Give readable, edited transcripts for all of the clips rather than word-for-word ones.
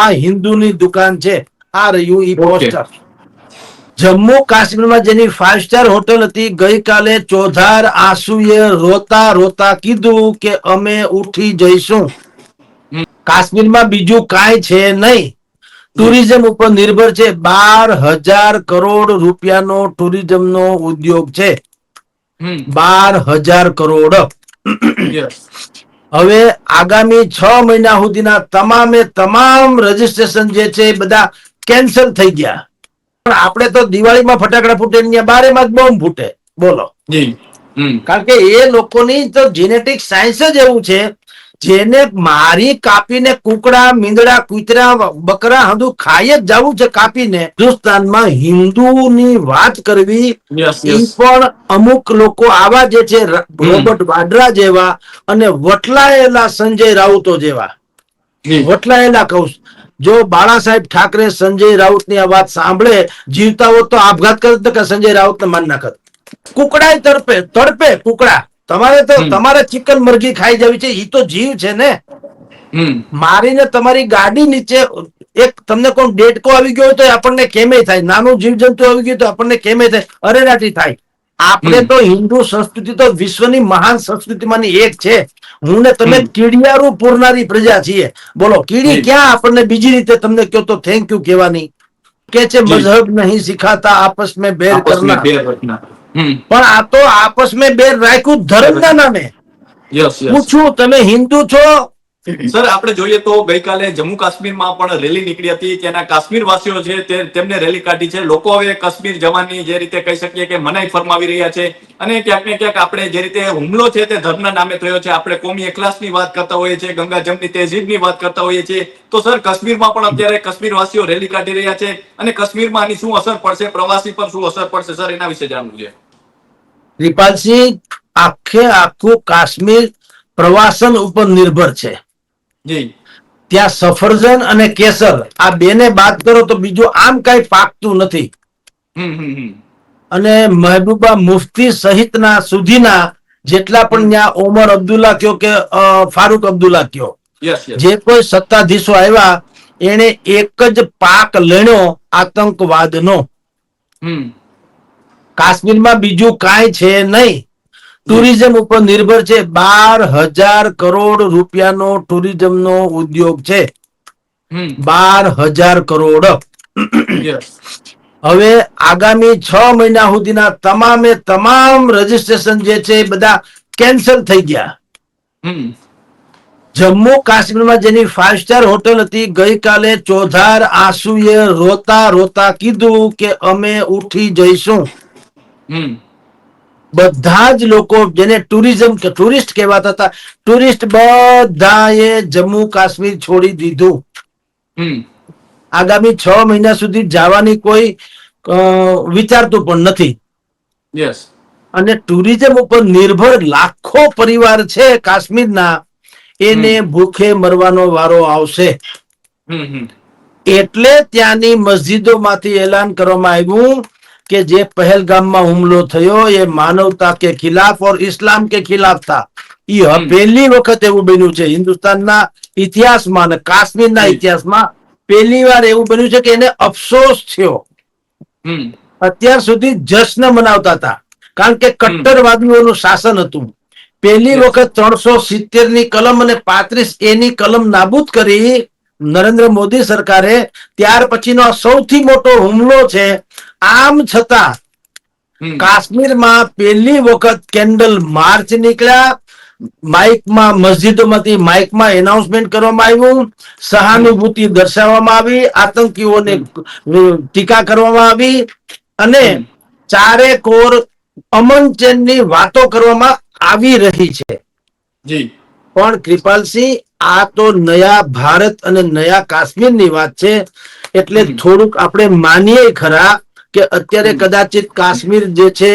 આ હિન્દુની દુકાન છે. આ રહ્યું ઈ ઓકે. પોસ્ટર. જમ્મુ કાશ્મીરમાં જેની 5 સ્ટાર હોટલ હતી, ગઈકાલે ચોધાર આંસુએ રોતા રોતા કીધું કે અમે ઉઠી જઈશું. કાશ્મીરમાં બીજું કાંઈ છે નહીં. ટુરિઝમ ઉપર નિર્ભર છે. 12,000 કરોડ રૂપિયાનો ટુરિઝમનો ઉદ્યોગ છે. 12,000 કરોડ. યસ. હવે આગામી 6 મહિના સુધીના તમામે તમામ રજીસ્ટ્રેશન જે છે એ બધા કેન્સલ થઈ ગયા. પણ આપણે તો દિવાળીમાં ફટાકડા ફૂટે, ત્યાં બારેમાં જ બોમ્બ ફૂટે. બોલો. જી. કારણ કે એ લોકોની તો જેનેટિક સાયન્સ જ એવું છે, જેને મારી કાપીને કુકડા, મીંદડા, કૂતરા, બકરા હંધું ખાઈ જ જવું છે કાપીને. હિન્દુસ્તાનમાં હિન્દુની વાત કરવી એ પણ અમુક લોકો આવા જે છે, રોબર્ટ વાડ્રા જેવા અને વટલાયેલા સંજય રાઉતો જેવા. વટલાયેલા કહું, જો બાળા સાહેબ ઠાકરે સંજય રાઉત ની આ વાત સાંભળે, જીવતા હોત તો આપઘાત કરત કે સંજય રાઉત ને માન નાખત. કુકડા તડપે તડપે કુકડા. તમારે તો તમારે ચિકન મરઘી ખાઈ જવી છે, ઈ તો જીવ છે ને. મારીને તમારી ગાડી નીચે એક તમને કોણ ડેટકો આવી ગયો હોય તો આપણને કેમે થાય, નાનું જીવજંતુ આવી ગયું તો આપણને કેમે થાય, અરેરાટી થાય. આપણે તો હિન્દુ સંસ્કૃતિ તો વિશ્વની મહાન સંસ્કૃતિમાંની એક છે. હું ને તમે કીડિયારું પૂરનારી પ્રજા છીએ. બોલો, કીડી ક્યાં આપણને બીજી રીતે તમને કહો તો થેન્ક યુ કહેવાની કે છે, મઝહબ નહીં સિખાતા આપસ મેં બેર કરના. પણ આ તો આપસ મેં બેર રાખ્યું ધર્મના નામે. પૂછું, તમે હિન્દુ છો? સર, આપણે જોઈએ તો ગઈકાલે જમ્મુ કાશ્મીરમાં પણ રેલી નીકળી હતી. ત્યાંના કાશ્મીર વાસીઓ છે તેમને રેલી કાઢી છે. લોકો હવે કાશ્મીર જવાની જે રીતે કહી શકીએ કે મનાઈ ફરમાવી રહ્યા છે. અને ક્યાંક ને ક્યાંક આપણે જે રીતે હુમલો છે તે ધર્મના નામે થયો છે, આપણે કોમી એખલાસની વાત કરતા હોઈએ છીએ, ગંગા જમની તહેઝીબની વાત કરતા હોઈએ છીએ. તો સર, કાશ્મીરમાં પણ અત્યારે કાશ્મીર વાસીઓ રેલી કાઢી રહ્યા છે. અને કાશ્મીરમાં આની શું અસર પડશે, પ્રવાસી પર શું અસર પડશે, સર એના વિશે જાણવું છે. કૃપાલસિંહ, આખું કાશ્મીર પ્રવાસન ઉપર નિર્ભર છે. જી. ત્યાં સફરજન અને કેસર આ બેને બાદ કરો તો બીજું આમ કઈ પાકતું નથી. અને મહેબૂબા મુફ્તી સહિતના સુધીના જેટલા પણ ત્યાં ઓમર અબ્દુલ્લા કયો કે ફારૂક અબ્દુલ્લા કયો, જે કોઈ સત્તાધીશો આવ્યા, એને એક જ પાક લણ્યો આતંકવાદનો. કાશ્મીરમાં બીજું કાંઈ છે નહીં. ટુરિઝમ ઉપર નિર્ભર છે. 12,000 કરોડ રૂપિયાનો ટુરિઝમનો ઉદ્યોગ છે. 12,000 કરોડ. હવે આગામી 6 મહિના સુધીના તમામે તમામ રજીસ્ટ્રેશન જે છે એ બધા કેન્સલ થઈ ગયા. જમ્મુ કાશ્મીરમાં જેની 5 સ્ટાર હોટલ હતી, ગઈકાલે ચોધાર આંસુએ રોતા રોતા કીધું કે અમે ઉઠી જઈશું. બધા જ લોકો જેને ટુરિસ્ટ કહેવાતા હતા, ટુરિસ્ટ બધાએ જમ્મુ કાશ્મીર છોડી દીધું. આગામી 6 મહિના સુધી જવાની કોઈ વિચારતું પણ નથી. અને ટુરિઝમ ઉપર નિર્ભર લાખો પરિવાર છે કાશ્મીરના, એને ભૂખે મરવાનો વારો આવશે. એટલે ત્યાંની મસ્જિદોમાંથી એલાન કરવામાં આવ્યું કે જે પહેલગામમાં હુમલો થયો એ માનવતા કે ખિલાફ और इस्लाम के खिलाफ था. પહેલી વખત એવું બન્યું છે હિન્દુસ્તાનના ઇતિહાસમાં અને કાશ્મીરના ઇતિહાસમાં પહેલી વાર એવું બન્યું છે કે એને અફસોસ થયો. અત્યાર સુધી જશ્ન મનાવતા હતા કારણ કે કટ્ટરવાદીઓનું શાસન હતું. પહેલી વખત 370 ની કલમ અને 35A ની કલમ નાબૂદ કરી નરેન્દ્ર મોદી સરકારે. ત્યાર પછીનો સૌથી મોટો હુમલો છે. આમ છતાં કાશ્મીરમાં પહેલી વખત કેન્ડલ માર્ચ નીકળ્યા. માઇકમાં મસ્જિદોમાંથી માઇકમાં એનાઉન્સમેન્ટ કરવામાં આવ્યું, સહાનુભૂતિ દર્શાવવામાં આવી, આતંકીઓને ટીકા કરવામાં આવી અને ચારે કોર અમન ચેનની વાતો કરવામાં આવી રહી છે. પણ કૃપાલસિંહ, આ તો નયા ભારત અને નયા કાશ્મીરની વાત છે. એટલે થોડુંક આપણે માનીએ ખરા કે અત્યારે કદાચિત કાશ્મીર જે છે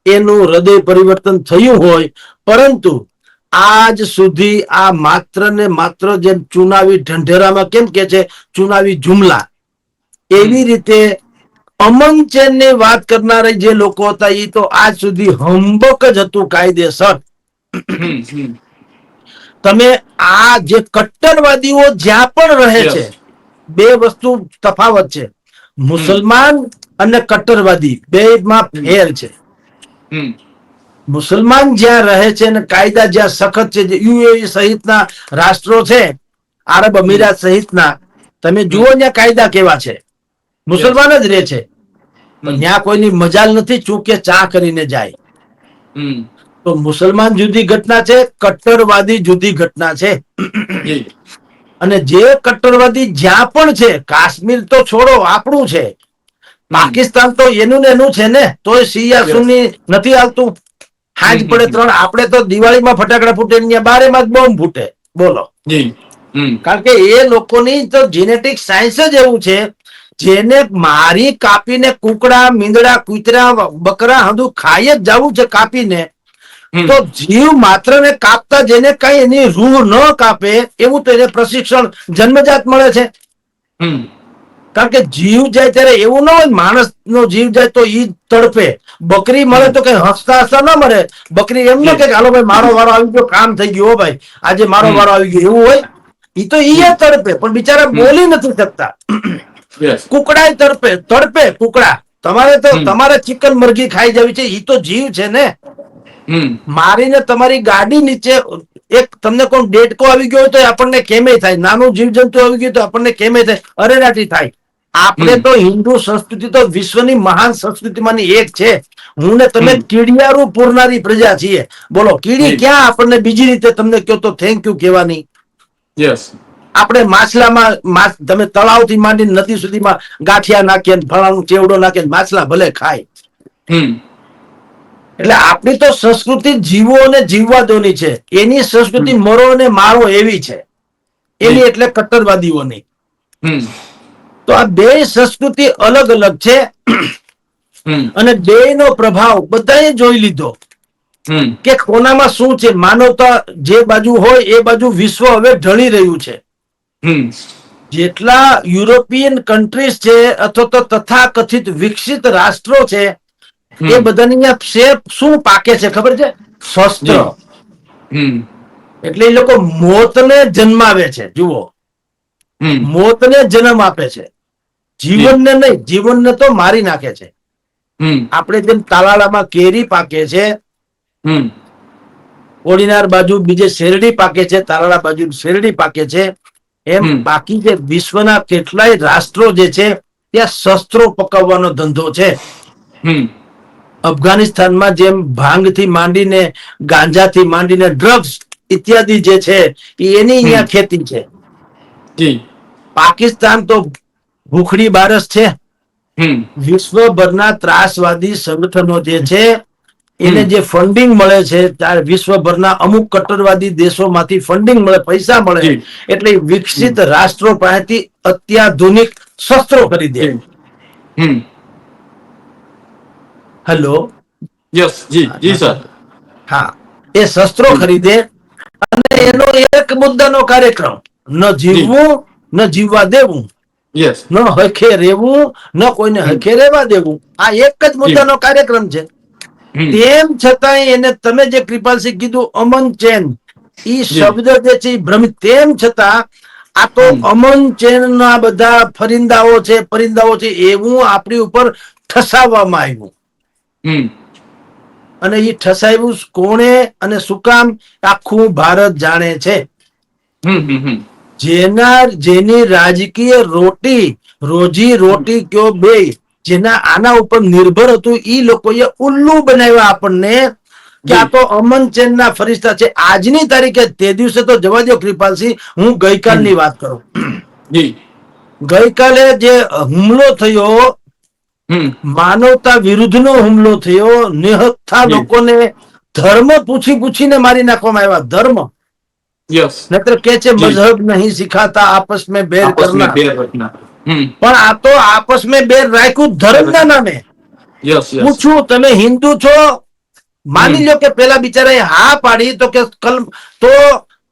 એનું હૃદય પરિવર્તન થયું હોય, પરંતુ આજ સુધી આ માત્ર ને માત્ર જેમ ચુનાવી ઢંઢેરામાં કેમ કે છે ચુનાવી જુમલા, એવી રીતે અમન ચેન ની વાત કરનારા જે લોકો હતા એ તો આજ સુધી હંબક જ હતું કાયદેસર. તમે આ જે કટ્ટરવાદીઓ જ્યાં પણ રહે છે બે વસ્તુ તફાવત છે. મુસલમાન અને કટ્ટરવાદી બે માં ફેર છે. હમ મુસલમાન જ્યાં રહે છે અને કાયદા જ્યાં સખત છે, યુએઈ સહિતના રાષ્ટ્રો છે, આરબ અમીરાત સહિતના, તમે જુઓ ત્યાં કાયદા કેવા છે. મુસલમાન જ રહે છે, પણ ત્યાં કોઈની મજાલ નથી, ચૂકે ચા કરીને જાય. હમ તો મુસલમાન જુદી ઘટના છે, કટ્ટરવાદી જુદી ઘટના છે. જી અને જે કટ્ટરવાદી જ્યાં પણ છે, કાશ્મીર તો છોડો, આપણું છે, પાકિસ્તાન તો એનું ને એનું છે ને, તોય શિયા યસ સુન્ની નથી આવતું. હાજ પડે ત્રણ, આપણે તો દિવાળીમાં ફટાકડા ફૂટે, ત્યાં બારેમાં જ બોમ્બ ફૂટે. બોલો. જી હમ કારણ કે એ લોકોની તો જીનેટિક સાયન્સ જ એવું છે, જેને મારી કાપીને કુકડા, મીંદડા, કૂતરા, બકરા હંધું ખાઈ જ જવું છે કાપીને. તો જીવ માત્ર ને કાપતા, જેને કઈ એની રૂહ ન કાપે એવું તો એને પ્રશિક્ષણ જન્મજાત મળે છે. હમ કારણ કે જીવ જાય ત્યારે એવું ના હોય માણસ નો જીવ જાય તો ઈ તડપે. બકરી મળે તો કઈ હસતા હસતા ના મળે. બકરી એમ ના જી કે હાલો ભાઈ મારો વારો આવી ગયો, કામ થઈ ગયો, હો ભાઈ આજે મારો વારો આવી ગયો, એવું હોય? ઈ તો ઈ જી તડપે, પણ બિચારા બોલી નથી શકતા. યસ કુકડા તડપે, તડપે કુકડા. તમારે ચિકન મરઘી ખાઈ જવી છે, ઈ તો જીવ છે ને. હમ મારીને તમારી ગાડી નીચે એક તમને કોણ ડેટકો આવી ગયો હોય તો આપણને કેમે થાય, નાનું જીવજંતુ આવી ગયું તો આપણને કેમે થાય, અરેરાટી થાય. આપણે તો હિન્દુ સંસ્કૃતિ તો વિશ્વની મહાન સંસ્કૃતિમાંની એક છે. હું ને તમે કીડિયારું પૂરનારી પ્રજા છીએ. બોલો, કીડી જી ક્યાં આપણને બીજી રીતે તમને કહો તો થેન્ક યુ કહેવાની? યસ આપણે માછલામાં તમે તળાવથી માંડીને નદી સુધીમાં ગાંઠિયા નાખીએ, ફલાણું ચેવડો નાખીએ, માછલા ભલે ખાય. હમ એટલે આપણી તો સંસ્કૃતિ જીવો અને જીવવાદોની છે. એની સંસ્કૃતિ મરો અને મારો એવી છે. એની જી એટલે કટ્ટરવાદીઓની. હમ તો આ બે સંસ્કૃતિ અલગ અલગ છે, હમ અને બે નો પ્રભાવ બધાએ જોઈ લીધો હમ કે કોનામાં શું છે. માનવતા જે બાજુ હોય એ બાજુ વિશ્વ હવે ઢળી રહ્યું છે. હમ જેટલા યુરોપિયન કન્ટ્રીઝ છે, અથવા તો તથાકથિત વિકસિત રાષ્ટ્રો છે, એ બધાની અહીંયા શેપ શું પાકે છે ખબર છે? શસ્ત્ર. જી હમ એટલે એ લોકો મોતને જન્માવે છે. જુઓ, મોતને જન્મ આપે છે, જી જીવનને નહીં. જીવનને તો મારી નાખે છે. હમ આપણે જેમ તાલાળામાં કેરી પાકે છે, હમ કોડીનાર બાજુ બીજે શેરડી પાકે છે, તાલાળા બાજુ શેરડી પાકે છે, એમ બાકી જે વિશ્વના કેટલાય રાષ્ટ્રો જે છે, ત્યાં શસ્ત્રો પકવવાનો ધંધો છે. હમ અફઘાનિસ્તાનમાં જેમ ભાંગથી માંડીને, ગાંજાથી માંડીને ડ્રગ્સ ઇત્યાદિ જે છે, એની અહીંયા ખેતી છે. જી પાકિસ્તાન તો ભૂખડી બારસ છે. હમ વિશ્વભરના ત્રાસવાદી સંગઠનો જે છે, એને જે ફંડિંગ મળે છે, ત્યારે વિશ્વભરના અમુક કટ્ટરવાદી દેશોમાંથી ફંડિંગ મળે, પૈસા મળે, જી એટલે વિકસિત રાષ્ટ્રો પાસેથી અત્યાધુનિક શસ્ત્રો ખરીદે. જી હમ હેલો. યસ જી જી સર હા, એ શસ્ત્રો ખરીદે, અને એનો એક મુદ્દાનો કાર્યક્રમ, ન જી જીવવું ન જીવવા દેવું, યસ ન હખે રહેવું ન કોઈને હખે રહેવા દેવું. આ એક જ જી મુદ્દાનો કાર્યક્રમ છે. તેમ છતાંય એને તમે જે કૃપાલસિંહ કીધું, અમન ચેન, ઈ જી શબ્દ જે છે એ ભ્રમિત. તેમ છતાં આ તો અમન ચેન ના બધા ફરિંદાઓ છે, પરિંદાઓ છે, એવું આપણી ઉપર ઠસાવવામાં આવ્યું. હમ અને એ ઠસાવ્યું કોણે અને શું કામ, આખું ભારત જાણે છે. જેની રાજકીય રોજી રોટી કયો બે, જેના આના ઉપર નિર્ભર હતું, ઈ લોકોએ ઉલ્લુ બનાવ્યા આપણને કે આ જી તો અમન ચેન ના ફરિશ્તા છે. આજની તારીખે, તે દિવસે તો જવા દો કૃપાલસિંહ, હું ગઈકાલની વાત કરું. જી ગઈકાલે જે હુમલો થયો, માનવતા વિરુદ્ધનો હુમલો થયો, નિહત્થા જી લોકોને ધર્મ પૂછી પૂછીને મારી નાખવામાં આવ્યા. ધર્મ યસ નતર કે છે જી મજહબ નહીં સિખાતા, આપસ में बैर आपस में करना. बेर रखना પણ આ તો આપસ में बैर રાખ્યું ધર્મના નામે. यस यस પૂછું, તમે હિન્દુ છો? માની લો કે પેલા બિચારાએ હા પાડી, તો કે તો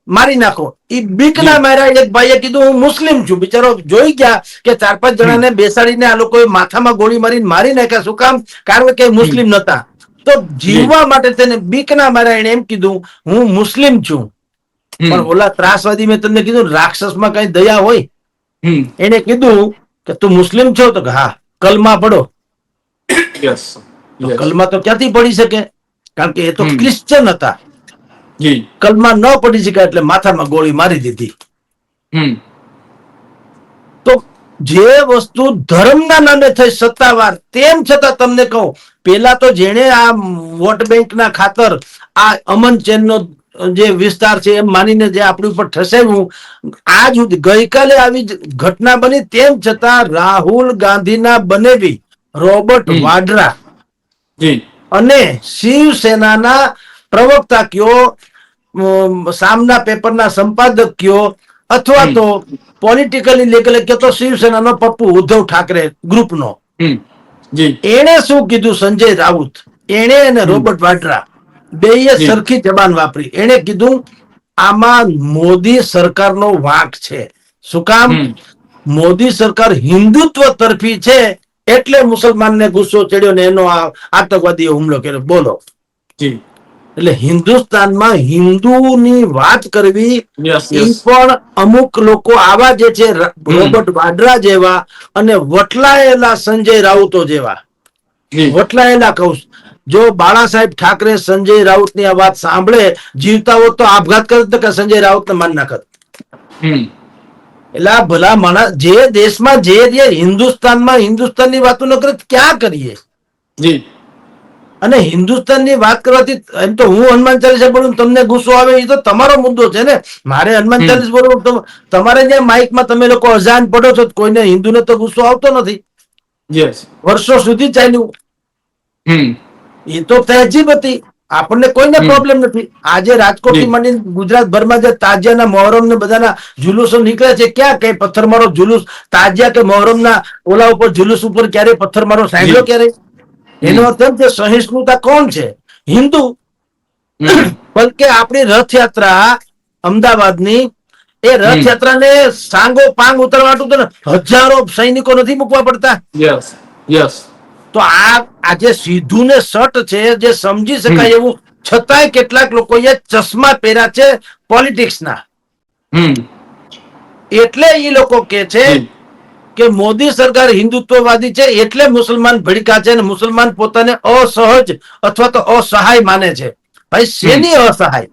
મારી નાખો. એ બીકના जी માર્યા એક ભાઈએ કીધું હું મુસ્લિમ છું. બિચારો જોઈ ગયા કે 4-5 જણાને બેસાડીને આ લોકોએ માથામાં ગોળી મારીને મારી નાખ્યા. શું કામ? કારણ કે મુસ્લિમ નતા. તો जी જીવવા માટે તેને બીકના માર્યા એને એમ કીધું હું મુસ્લિમ છું. પણ ઓલા ત્રાસવાદી, મેં તમને કીધું રાક્ષસમાં કઈ દયા હોય? હમ એને કીધું કે તું મુસ્લિમ છો? તો કે હા. કલમા પડો. યસ તો યસ કલમા તો ક્યાંથી પડી શકે? કારણ કે એ તો હમ ક્રિશ્ચન હતા. જી કલમા ન પડી શક્યા એટલે માથામાં ગોળી મારી દીધી. હમ તો જે વસ્તુ ધર્મના નામે થઈ સત્તાવાર, તેમ છતાં તમને કહું, પેલા તો જેણે આ વોટ બેંકના ખાતર આ અમન ચેનનો જે વિસ્તાર છે એમ માનીને જે આપણી ઉપર ઠસાવ્યું, આજ ગઈકાલે આવી જ ઘટના બની, તેમ છતાં રાહુલ ગાંધીના બનેવી રોબર્ટ હમ વાડ્રા જી અને શિવસેનાના પ્રવક્તા કયો, સામના પેપરના સંપાદક કયો, અથવા હમ તો પોલિટિકલી લીગલ કે તો શિવસેનાનો પપ્પુ ઉદ્ધવ ઠાકરે ગ્રુપનો, હમ જી એણે શું કીધું? સંજય રાઉત, એણે અને હમ રોબર્ટ વાડ્રા બેયે જી સરખી જબાન વાપરી. એણે કીધું આમાં મોદી સરકારનો વાંક છે. શું કામ? હમ મોદી સરકાર હિન્દુત્વ તરફી છે, એટલે મુસલમાનને ગુસ્સો ચડ્યો ને એનો આ આતંકવાદી હુમલો કર્યો. બોલો. જી એટલે હિન્દુસ્તાનમાં હિન્દુની વાત કરવી, યસ એ યસ પણ અમુક લોકો આવા જે છે, હમ રોબર્ટ વાડ્રા જેવા અને વટલાયેલા સંજય રાઉતો જેવા, જી વટલાયેલા કહું, જો બાળા સાહેબ ઠાકરે સંજય રાઉતની આ વાત સાંભળે, જીવતા હોત તો આપઘાત કરત કે સંજય રાઉતને મારી નાખત. હમ એટલે આ ભલા માણસ જે દેશમાં જે હિન્દુસ્તાનમાં હિન્દુસ્તાનની વાતો ન કરે, ક્યાં કરીએ? જી અને હિન્દુસ્તાનની વાત કરવાથી, એમ તો હું હનુમાન ચાલીસા બોલું, તમને ગુસ્સો આવે એ તો તમારો મુદ્દો છે ને. મારે હનુમાન હમ ચાલીસ બોલવું, તમારે જ્યાં માઇકમાં તમે લોકો અજાન પડો છો, કોઈને હિન્દુને તો ગુસ્સો આવતો નથી. યસ વર્ષો સુધી ચાલ્યું. હમ એ તો તહેજીબ હતી. આપણને કોઈને હમ પ્રોબ્લેમ નથી. આજે રાજકોટ થી જી માંડીને ગુજરાતભરમાં જે તાજિયાના, મોહરમ ને બધાના જુલુસો નીકળે છે, ક્યાં કઈ પથ્થરમારો જુલુસ, તાજિયા કે મોહરમના ઓલા ઉપર જુલુસ ઉપર ક્યારે પથ્થરમારો જી સાંભળ્યો ક્યારે? એનો હમ અર્થ એમ કે સહિષ્ણુતા કોણ છે? હિન્દુ. હમ બલકે આપણી રથયાત્રા અમદાવાદની, એ હમ રથયાત્રાને સાંગો પાંગ ઉતરવા માટે તો હજારો સૈનિકો નથી મૂકવા પડતા. યસ યસ તો આ આજે સીધું ને સટ છે, જે સમજી હમ શકાય એવું, છતાંય કેટલાક લોકોએ ચશ્મા પહેર્યા છે પોલિટિક્સના. હમ એટલે એ લોકો કે છે જી કે મોદી સરકાર હિન્દુત્વવાદી છે, એટલે મુસલમાન ભડકા છે, અને મુસલમાન પોતાને અસહજ અથવા તો અસહાય માને છે. ભાઈ હમ શેની અસહાય?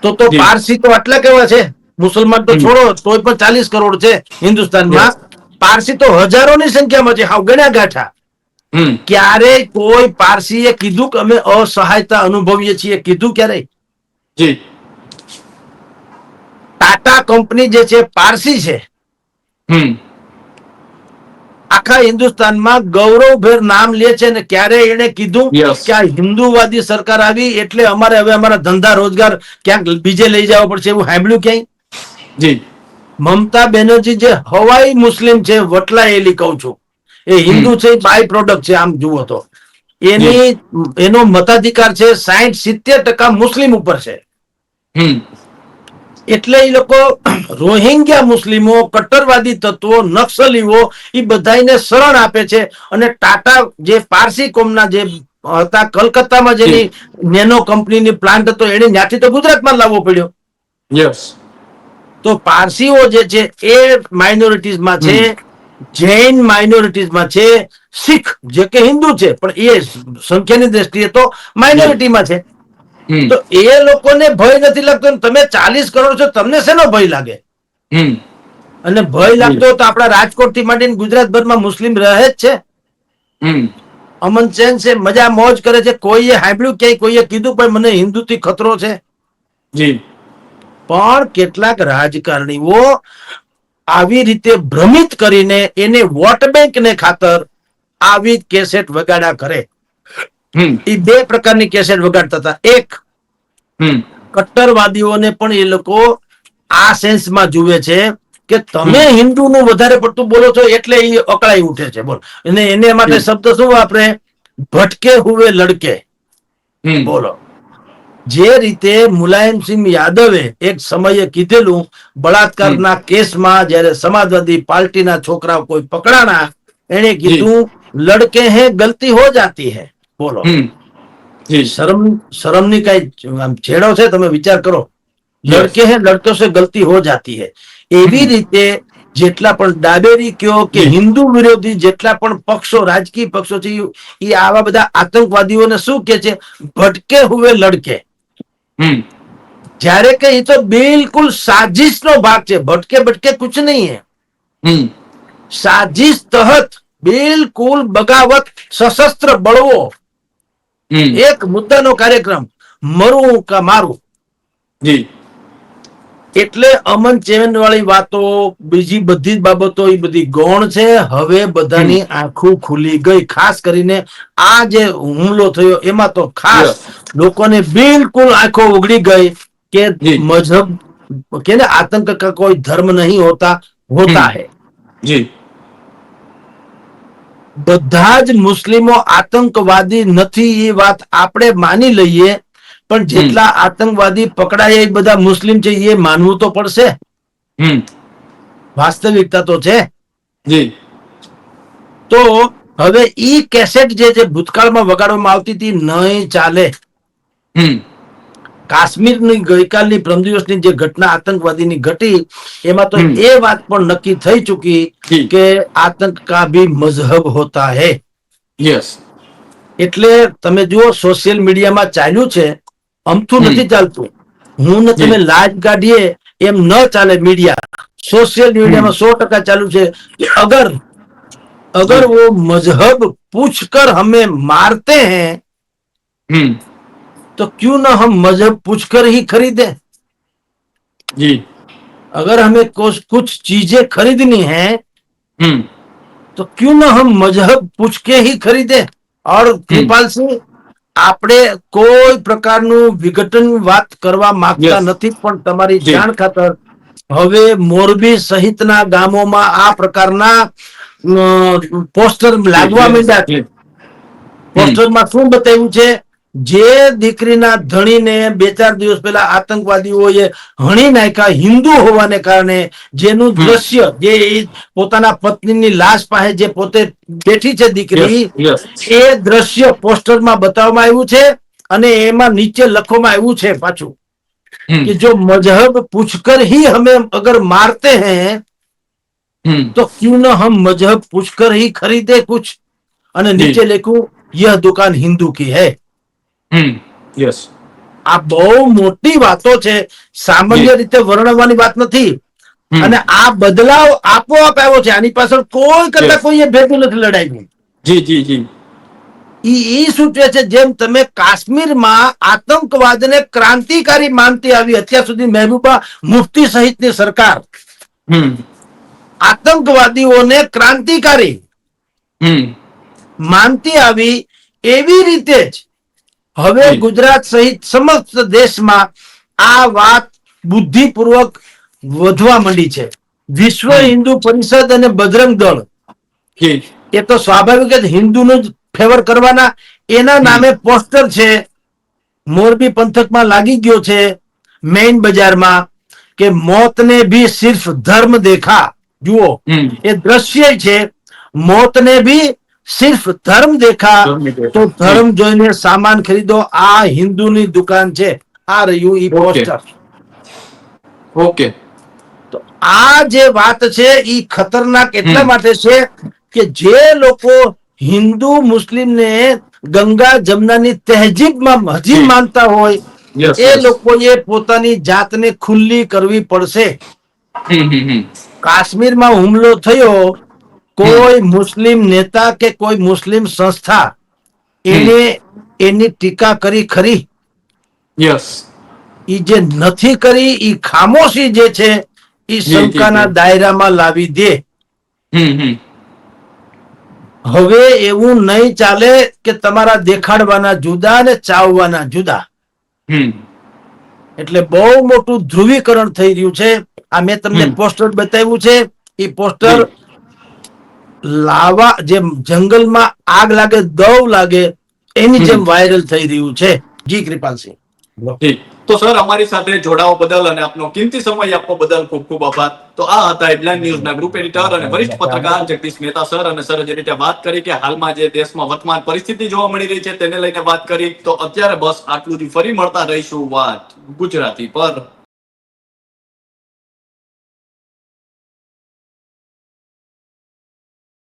તો જી પારસી તો આટલા કેવા છે, મુસલમાન તો હમ છોડો, તોય પણ 40 કરોડ છે હિન્દુસ્તાનમાં. યસ પારસી તો હજારોની સંખ્યામાં છે, હાવ ગણ્યા ગાંઠા. હમ ક્યારે કોઈ પારસીએ કીધું કે અમે અસહાયતા અનુભવીએ છીએ? કીધું ક્યારે? જી ટાટા કંપની જે છે પારસી છે. હમ આખા હિન્દુસ્તાનમાં ગૌરવભેર નામ લે છે, ને ક્યારે એને કીધું યસ કે આ હિન્દુવાદી સરકાર આવી એટલે અમારે હવે અમારા ધંધા રોજગાર ક્યાંક બીજે લઈ જવા પડશે? એવું સાંભળ્યું ક્યાંય? જી મમતા બેનર્જી જે હવાઈ મુસ્લિમ છે, વટલાયેલી કહું છું, એ હમ હિન્દુ છે, બાય પ્રોડક્ટ છે. આમ જુઓ તો જી એની એનો મતાધિકાર છે 60-70% મુસ્લિમ ઉપર છે. હમ એટલે એ લોકો રોહિંગ્યા મુસ્લિમો, કટ્ટરવાદી તત્વો, નક્સલીઓ, એ બધાને શરણ આપે છે. અને ટાટા જે પારસી કોમના જે હતા, કલકત્તામાં જી જેની નેનો કંપનીની પ્લાન્ટ હતો, એને ત્યાંથી તો ગુજરાતમાં લાવવો પડ્યો. યસ તો પારસીઓ જે છે એ માઇનોરિટીઝમાં છે, હમ જૈન માઇનોરિટીઝમાં છે, શીખ જે કે હિન્દુ છે પણ એ સંખ્યાની દ્રષ્ટિએ તો જી માઇનોરિટીમાં છે. હમ તો એ લોકોને ભય નથી લાગતો, તમે 40 કરોડ છો, તમને શેનો ભય લાગે? હમ અને ભય જી લાગતો તો આપણા રાજકોટ થી માંડીને ગુજરાતભરમાં મુસ્લિમ રહે જ છે. હમ અમન ચેન છે, મજા મોજ કરે છે. કોઈએ સાંભળ્યું ક્યાંય કોઈએ કીધું ભાઈ મને હિન્દુથી ખતરો છે? જી પણ કેટલાક રાજકારણીઓ આવી રીતે ભ્રમિત કરીને એને વોટ બેંકને ખાતર આવી કેસેટ વગાડ્યા કરે. હમ એ બે પ્રકારની કેસેટ વગાડતા હતા. એક, હમ કટ્ટરવાદીઓને પણ એ લોકો આ સેન્સમાં જુએ છે કે તમે હમ હિન્દુનું વધારે પડતું બોલો છો એટલે એ અકળાઈ ઉઠે છે. બોલ, અને એને માટે જી શબ્દ શું વાપરે? ભટકે હુએ લડકે. હમ બોલો, જે રીતે મુલાયમસિંહ યાદવે એક સમયે કીધેલું, હમ બળાત્કારના કેસમાં જ્યારે સમાજવાદી પાર્ટીના છોકરાઓ કોઈ પકડાણા, એને જી કીધું લડકે હે ગલતી હો જાતી હૈ. બોલો, હમ જી શરમની કઈ છેડો છે? તમે વિચાર કરો. યસ લડકે હે લડકો સે ગલતી હો જાતી હૈ. એવી હમ રીતે જેટલા પણ ડાબેરી કયો કે જી. હિન્દુ વિરોધી જેટલા પણ પક્ષો રાજકીય પક્ષો છે એ આવા બધા આતંકવાદીઓને શું કે છે, ભટકે હુએ લડકે. હમ જ્યારે કે એ તો બિલકુલ સાजिश ભાગ છે, ભટકે ભટકે कुछ नहीं है, હમ साजिश तहत बिल्कुल बगावत सशस्त्र बળવો હમ એક મુદ્દાનો કાર્યક્રમ, મરું કા મારું. જી એટલે અમન ચેન વાળી વાતો બીજી બધી જ બાબતો એ બધી ગૌણ છે. હવે બધાની આંખો ખુલી ગઈ, ખાસ કરીને આ જે હુમલો થયો એમાં તો ખાસ યસ લોકોને બિલકુલ આંખો ઉગડી ગઈ કે જી મજહબ કે ને आतंक का कोई धर्म नहीं होता, होता है. જી બધા જ મુસ્લિમો આતંકવાદી નથી એ વાત આપણે માની લઈએ, પણ જેટલા આતંકવાદી પકડાયા એ બધા મુસ્લિમ છે એ માનવું તો પડશે. હમ વાસ્તવિકતા તો છે. જી તો હવે ઈ કેસેટ જે ભૂતકાળમાં વગાડવામાં આવતી હતી નહીં ચાલે. હમ કાશ્મીરની ગઈકાલની પરમ દિવસની જે ઘટના આતંકવાદીની ઘટી એમાં તો હમ. એ વાત પણ નક્કી થઈ ચૂકી જી કે આતંક કા ભી મઝહબ હોતા હૈ. યસ એટલે તમે જુઓ સોશિયલ મીડિયામાં ચાલ્યું છે, અમથું નથી ચાલતું. હું ને તમે જી લાજ કાઢીએ એમ ન ચાલે મીડિયા. सोशल मीडिया में 100% चालू है कि अगर अगर જી वो मजहब पूछकर हमें मारते हैं હમ तो क्यों ना हम मजहब पूछकर ही खरीदें. જી अगर हमें कुछ चीजें खरीदनी है હમ तो क्यों ना हम मजहब पूछ के ही खरीदें. और હમ कृपाल सिंह આપણે કોઈ પ્રકારનું વિઘટન વાત કરવા માંગતા યસ નથી, પણ તમારી જી જાણ ખાતર હવે મોરબી સહિતના ગામોમાં આ પ્રકારના પોસ્ટર જી લાગવા યસ માંડ્યા છે. જી હમ પોસ્ટરમાં શું બતાવ્યું છે, જે દીકરીના ધણીને 2-4 દિવસ પહેલા આતંકવાદીઓએ હણી નાખ્યા હિન્દુ હોવાને કારણે, જેનું હમ દ્રશ્ય જે પોતાના પત્નીની લાશ પાસે જે પોતે બેઠી છે યસ દીકરી, યસ એ દ્રશ્ય પોસ્ટરમાં બતાવવામાં આવ્યું છે. અને એમાં નીચે લખવામાં આવ્યું છે પાછું હમ कि जो मजहब पूछकर ही हमें अगर मारते हैं હમ तो क्यों ना हम मजहब पूछकर ही खरीदे कुछ. અને જી નીચે લખ્યું यह दुकान हिंदू की है. હમ યસ આ બહુ મોટી વાતો છે, જી સામાન્ય રીતે વર્ણવવાની વાત નથી. હમ અને આ બદલાવ આપોઆપ આવ્યો છે, આની પાછળ કોઈ કરતા યસ કોઈએ ભેગું નથી લડાયું. જી જી જી ઈ સૂચવે છે જેમ તમે કાશ્મીરમાં આતંકવાદને ક્રાંતિકારી માનતી આવી અત્યાર સુધી મહેબૂબા મુફ્તી સહિતની સરકાર હમ આતંકવાદીઓને ક્રાંતિકારી હમ માનતી આવી, એવી રીતે જ હવે જી ગુજરાત સહિત સમસ્ત દેશમાં આ વાત બુદ્ધિપૂર્વક વધવા માંડી છે. વિશ્વ હમ હિન્દુ પરિષદ અને બજરંગ દળ જી એ તો સ્વાભાવિક જ હિન્દુનું જ ફેવર કરવાના, એના હમ નામે પોસ્ટર છે મોરબી પંથકમાં લાગી ગયો છે મેઇન બજારમાં કે મોતને ભી સિર્ફ ધર્મ દેખા. જુઓ હમ એ દ્રશ્ય છે, મોતને ભી સિર્ફ ધર્મ દેખા તો જી ધર્મ જોઈને સામાન ખરીદો. આ હિન્દુની દુકાન છે. આ રહ્યું ઈ ઓકે પોસ્ટર. ઓકે તો આ જે વાત છે એ ખતરનાક એટલા હમ માટે છે કે જે લોકો હિન્દુ મુસ્લિમને ગંગા જમનાની તહેજીબમાં હજી જી માનતા હોય યસ એ યસ લોકોએ પોતાની જાતને ખુલ્લી કરવી પડશે. હમ કાશ્મીરમાં હુમલો થયો, હમ કોઈ મુસ્લિમ નેતા કે કોઈ મુસ્લિમ સંસ્થા હમ એને એની ટીકા કરી ખરી? યસ ઈ જે નથી કરી ઈ ખામોશી જે છે ઈ જી જી શંકાના જી દાયરામાં લાવી દે. હમ હવે એવું નહીં ચાલે કે તમારા દેખાડવાના જુદા ને ચાવવાના જુદા. હમ એટલે બહુ મોટું ધ્રુવીકરણ થઈ રહ્યું છે. આ મેં તમને હમ પોસ્ટર બતાવ્યું છે, એ પોસ્ટર જી લાવા જેમ જંગલમાં આગ લાગે દવ લાગે એની હમ જેમ વાયરલ થઈ રહ્યું છે. જી કૃપાલસિંહ. જી તો સર અમારી સાથે જોડાવા બદલ અને આપનો કિંમતી સમય આપવા બદલ ખૂબ ખૂબ આભાર. તો આ હતા હેડલાઇન ન્યૂઝના ગ્રુપ એડિટર અને વરિષ્ઠ પત્રકાર જગદીશ મહેતા સર. અને સર જે રીતે વાત કરી કે હાલમાં જે દેશમાં વર્તમાન પરિસ્થિતિ જોવા મળી રહી છે તેને લઈને વાત કરી, તો અત્યારે બસ આટલું જ. ફરી મળતા રહીશું વાત ગુજરાતી પર.